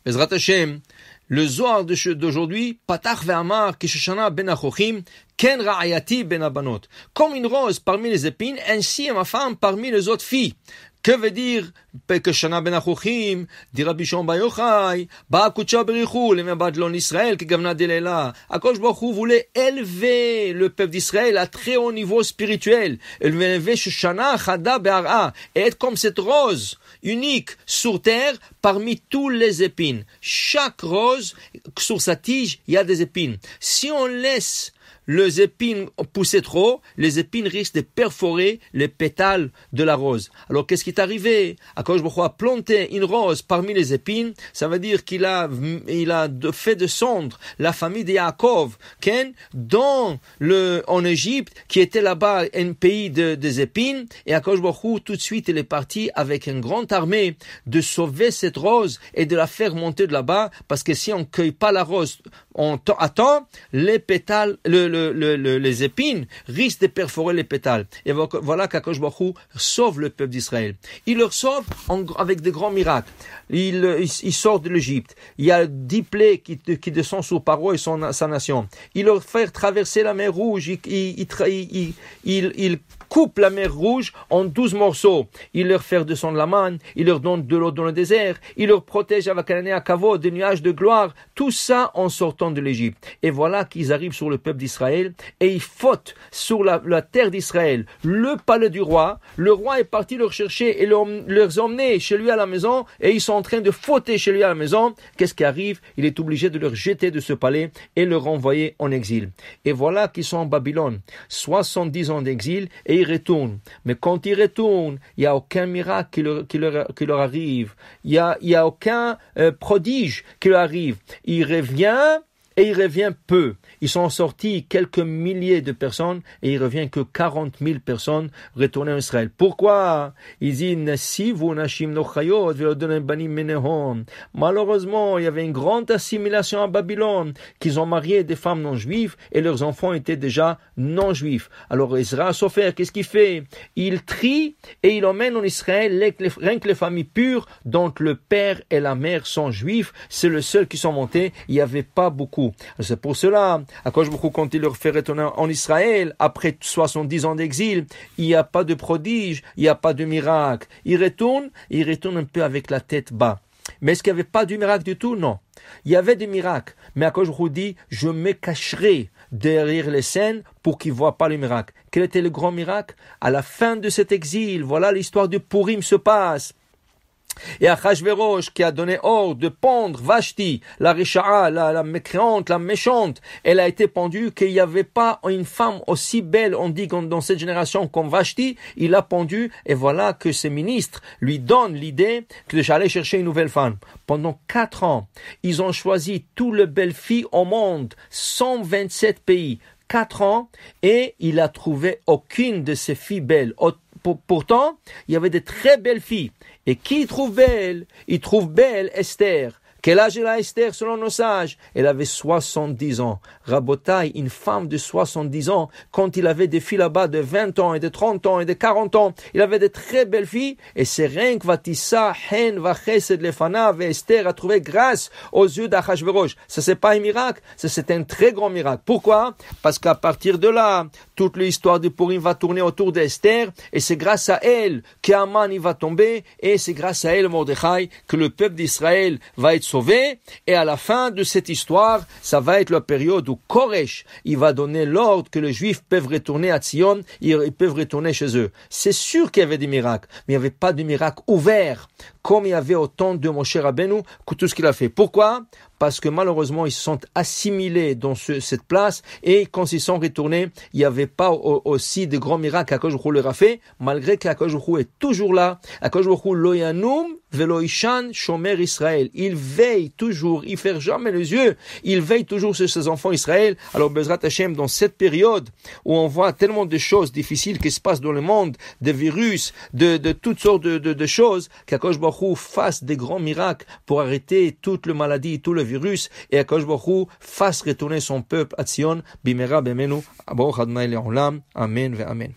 Bezrat Hashem, le Zohar d'aujourd'hui, Patach ve'amar kishashana ben achochim, ken ra'ayati ben abanot. Comme une rose parmi les épines, ainsi est ma femme parmi les autres filles. Que veut dire que Shana ben Achochim, dit Rabbi Shimon bar Yochai, Ba Kutsha Berichou, les Mabadlon Israël, qui Gavna Delela. Akadosh Baruch Hu voulait élever le peuple d'Israël à très haut niveau spirituel. Il voulait élever Shana Chada Be'ara, et être comme cette rose unique sur terre parmi tous les épines. Chaque rose, sur sa tige, il y a des épines. Si on laisse les épines pousser trop, les épines risquent de perforer les pétales de la rose. Alors qu'est-ce qui est arrivé? Akadosh Baruch Hu a planté une rose parmi les épines, ça veut dire qu'il a fait descendre la famille de Yaakov, en Égypte, qui était là-bas un pays des épines, et Akadosh Baruch Hu tout de suite il est parti avec une grande armée de sauver cette rose et de la faire monter de là-bas, parce que si on ne cueille pas la rose à temps, les pétales, les épines risquent de perforer les pétales. Et voilà qu'Akadosh Baruch Hu sauve le peuple d'Israël. Il leur sauve avec de grands miracles. Il sort de l'Égypte. Il y a 10 plaies qui descendent sur Paro et sa nation. Il leur fait traverser la mer Rouge. Il coupe la mer Rouge en 12 morceaux. Il leur fait descendre la manne. Il leur donne de l'eau dans le désert. Il leur protège avec un kavod, des nuages de gloire. Tout ça en sortant de l'Égypte. Et voilà qu'ils arrivent sur le peuple d'Israël et ils fautent sur la terre d'Israël. Le palais du roi. Le roi est parti leur chercher et leur emmener chez lui à la maison et ils sont en train de fauter chez lui à la maison. Qu'est-ce qui arrive? Il est obligé de leur jeter de ce palais et leur renvoyer en exil. Et voilà qu'ils sont en Babylone. 70 ans d'exil et ils retournent. Mais quand ils retournent, il n'y a aucun miracle qui leur arrive. Il y a aucun prodige qui leur arrive. Il revient et il revient peu. Ils sont sortis quelques milliers de personnes et il revient que 40 000 personnes retournées en Israël. Pourquoi? Ils disent, malheureusement, il y avait une grande assimilation à Babylone, qu'ils ont marié des femmes non juives et leurs enfants étaient déjà non juifs. Alors Ezra Sofer, qu'est-ce qu'il fait? Il trie et il emmène en Israël rien que les familles pures dont le père et la mère sont juifs. C'est le seul qui sont montés. Il n'y avait pas beaucoup. C'est pour cela, Akadosh Baruch Hu, quand il leur fait retourner en Israël, après 70 ans d'exil, il n'y a pas de prodige, il n'y a pas de miracle. Il retourne un peu avec la tête bas. Mais est-ce qu'il n'y avait pas de miracle du tout? Non. Il y avait des miracles. Mais Akadosh Baruch Hu dit, je me cacherai derrière les scènes pour qu'ils ne voient pas le miracle. Quel était le grand miracle? À la fin de cet exil, voilà l'histoire de Purim se passe. Et Achashverosh qui a donné ordre de pendre Vashti, la Risha'a, la mécréante, la méchante, elle a été pendue, qu'il n'y avait pas une femme aussi belle, on dit dans cette génération comme Vashti, il l'a pendue, et voilà que ses ministres lui donnent l'idée que j'allais chercher une nouvelle femme. Pendant 4 ans, ils ont choisi toutes les belles filles au monde, 127 pays, 4 ans, et il a trouvé aucune de ces filles belles. Pourtant, il y avait de très belles filles. Et qui il trouve belle? Il trouve belle Esther. Quel âge elle a Esther selon nos sages? Elle avait 70 ans. Rabotai, une femme de 70 ans, quand il avait des filles là-bas de 20 ans et de 30 ans et de 40 ans, il avait de très belles filles. Et c'est rien que Vatissa, Hen, Vachesed, Lefana, et Esther a trouvé grâce aux yeux d'Achashverosh. Ça, c'est pas un miracle, ça, c'est un très grand miracle. Pourquoi? Parce qu'à partir de là, toute l'histoire de Purim va tourner autour d'Esther, et c'est grâce à elle qu'Aman il va tomber, et c'est grâce à elle, Mordechai, que le peuple d'Israël va être sauvé, et à la fin de cette histoire, ça va être la période où Koresh, il va donner l'ordre que les Juifs peuvent retourner à Tzion, ils peuvent retourner chez eux. C'est sûr qu'il y avait des miracles, mais il n'y avait pas de miracles ouverts, comme il y avait au temps de Moshe Rabbeinu, que tout ce qu'il a fait. Pourquoi? Parce que malheureusement, ils se sont assimilés dans cette place, et quand ils sont retournés, il n'y avait pas aussi de grands miracles qu'Akadosh Baruch Hu leur a fait, malgré qu'Akadosh Baruch Hu est toujours là. Akadosh Baruch Hu lo yanum velo ishan shomer Israël. Il veille toujours, il ferme jamais les yeux, il veille toujours sur ses enfants Israël. Alors Bezrat Hashem, dans cette période où on voit tellement de choses difficiles qui se passent dans le monde, des virus, de toutes sortes de choses, qu'Akadosh Baruch Hu fasse des grands miracles pour arrêter toute la maladie, tout le virus, et Akadosh Baruch Hu fasse retourner son peuple à Tzion, bimera bemenu, Baruch Adonai le'olam, amen ve amen.